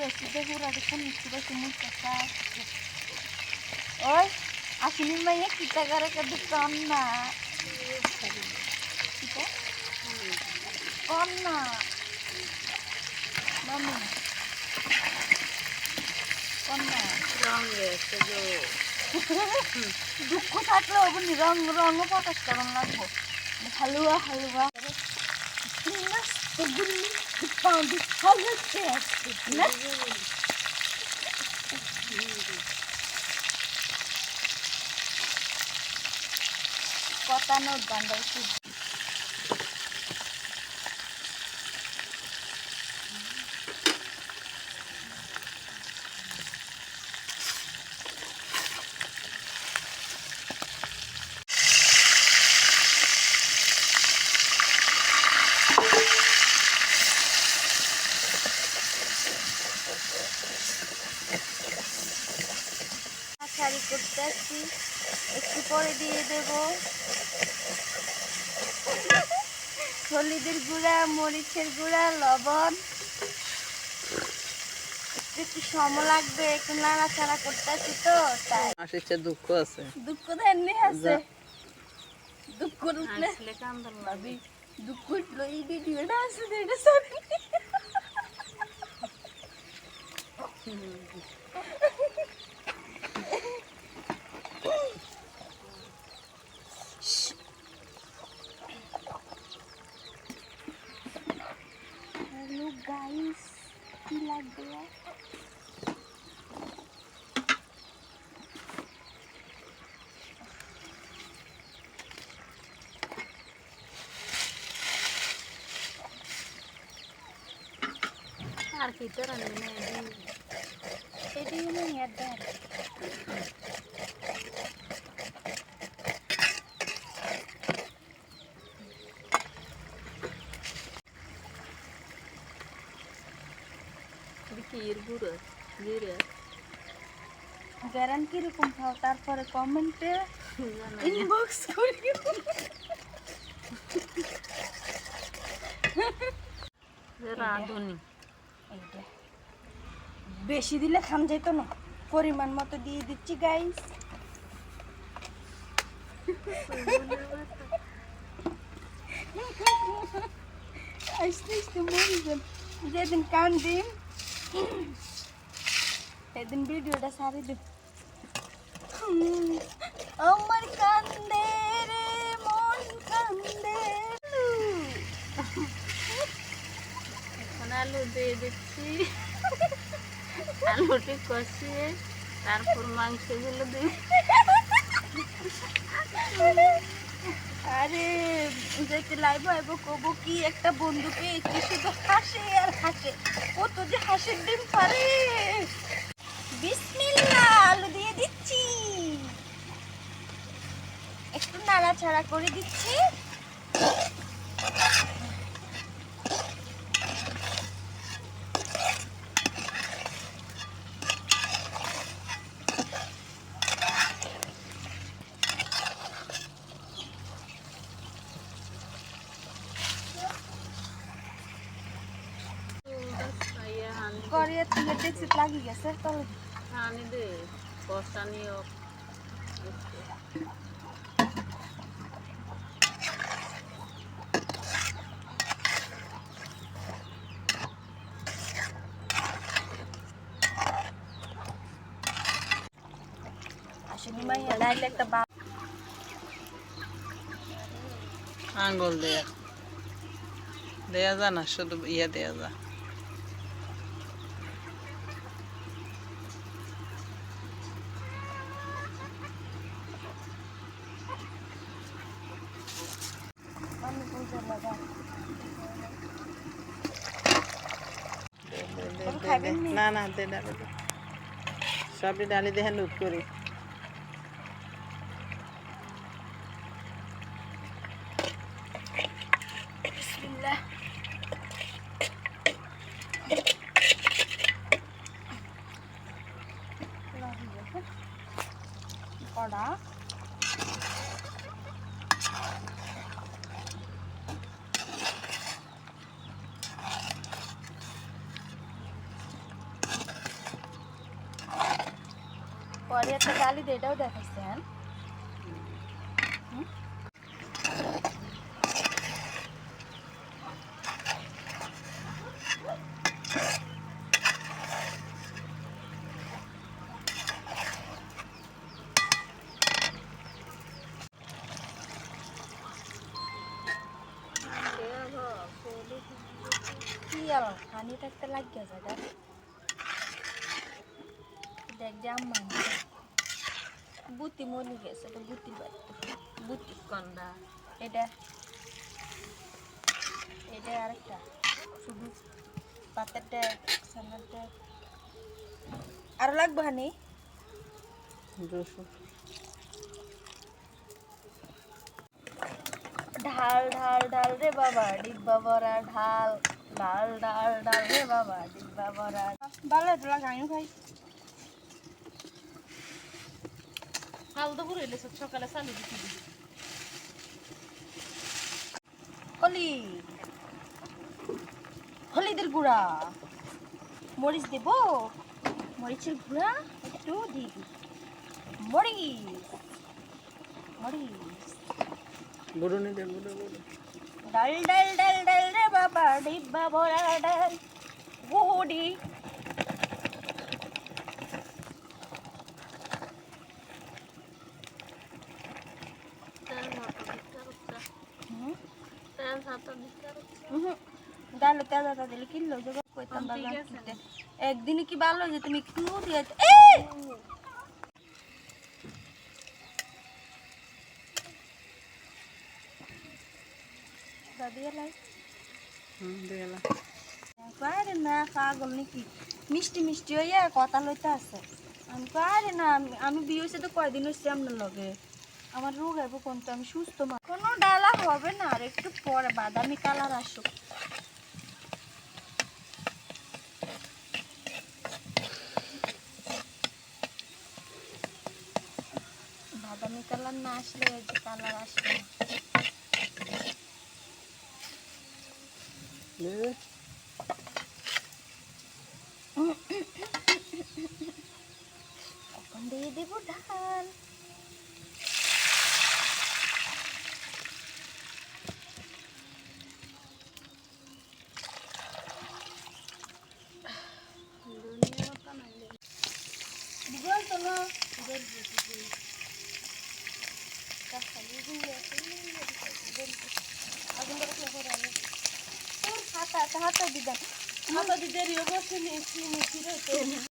sudah kurang kan sudah semua selesai. Oh, asli mainnya kita gara ke depan nak. Kita? Kona. Mami. Kona. Rong ya, sejo. দুঃখ থাকলেও আপনি রং রঙও প্রকাশ করার লাগবো হালুয়া হালুয়া কথা নোট বান্ধাইছি শাড়ি করতে আসছি একটু পরে দিয়ে দেব হলুদের গুঁড়া মরিচের গুঁড়া লবণ একটু সময় লাগবে একটু নাড়াচাড়া করতে আসছি তো তাই আসছে দুঃখ আছে দুঃখ তো এমনি আছে দুঃখ উঠলে ভাবি দুঃখ উঠলো এই ভিডিওটা আছে এটা সরি Hello guys, কি লাগবে আর কি তোর আনবে না এটি হলো ইয়াদার কির গুঁড়ো জিরে গ্যারান্টি কিরকম খাও তারপরে কমেন্টে ইনবক্স করিও রাঁধুনি এইটা বেশি দিলে খান যেত না পরিমাণ মতো দিয়ে দিচ্ছি গাইস আস্তে আস্তে মরে যান যেদিন কান দিন সেদিন ভিডিওটা সারি দেব আমার কান্দে রে মন কান্দে এখন আলু দিয়ে দিচ্ছি আলুটি কষিয়ে তারপর মাংসগুলো দিই আরে যেতে লাইভ আইব কব কি একটা বন্ধুকে একটু শুধু হাসে আর হাসে কত যে হাসির ডিম পারে বিসমিল্লাহ আলু দিয়ে দিচ্ছি একটু নাড়াচাড়া করে দিচ্ছি করিয়ে তুলে দেখছি লাগি গেছে তবে হানি দে কষানিও আসলে মাইয়া ডাইলে একটা আঙ্গুল দেয়া দেয়া যা না শুধু ইয়ে দেয়া যা না না দে ডালে দে সবই ডালি দিয়ে লুট করি বিসমিল্লাহ কড়া পরে একটা গালি দিয়ে এটাও দেখাচ্ছেন। কি আর পানি থাকতে লাগিয়ে যাবে দেখ যে আম্মা বুতি মনি গেছে তো বুতির বাড়ি বুতি কন্ডা এটা এটা আরেকটা শুধু পাতাটা সামনেটা আরো লাগবে হানি রসুন ঢাল ঢাল ঢাল রে বাবা ডিব্বা ভরা ঢাল ঢাল ঢাল ঢাল রে বাবা ডিব্বা ভরা ভালো তোলা গাইও খাই হাল তো করে এলে সকালে চালু দিতে হলি হলিদের গুঁড়া মরিচ দেব মরিচের গুঁড়া একটু দিয়ে দিই মরিচ মরিচ গুঁড়ো নিতে গুঁড়ো গুঁড়ো ডাল ডাল ডাল ডাল রে বাবা ডিব্বা ভরা ডাল গুড়ি ডাল তেজা দিলে কিনলো জোগাড় করতাম একদিনে কি ভালো যে তুমি একটু দিয়ে পারে না পাগল নাকি মিষ্টি মিষ্টি হইয়া কথা লইতে আছে আমি পারে না আমি বিয়ে হয়েছে তো কয়দিন হচ্ছে আপনার লগে আমার রোগ আইব কোনটা আমি সুস্থ মা কোনো ডালা হবে না আর একটু পরে বাদামি কালার আসুক বাদামি কালার না আসলে ওই যে কালার আসবে এখন দিয়ে দেবো ঢাল দিগল তো না হাতা দিদান হাতা দিদার বসে নিয়েছি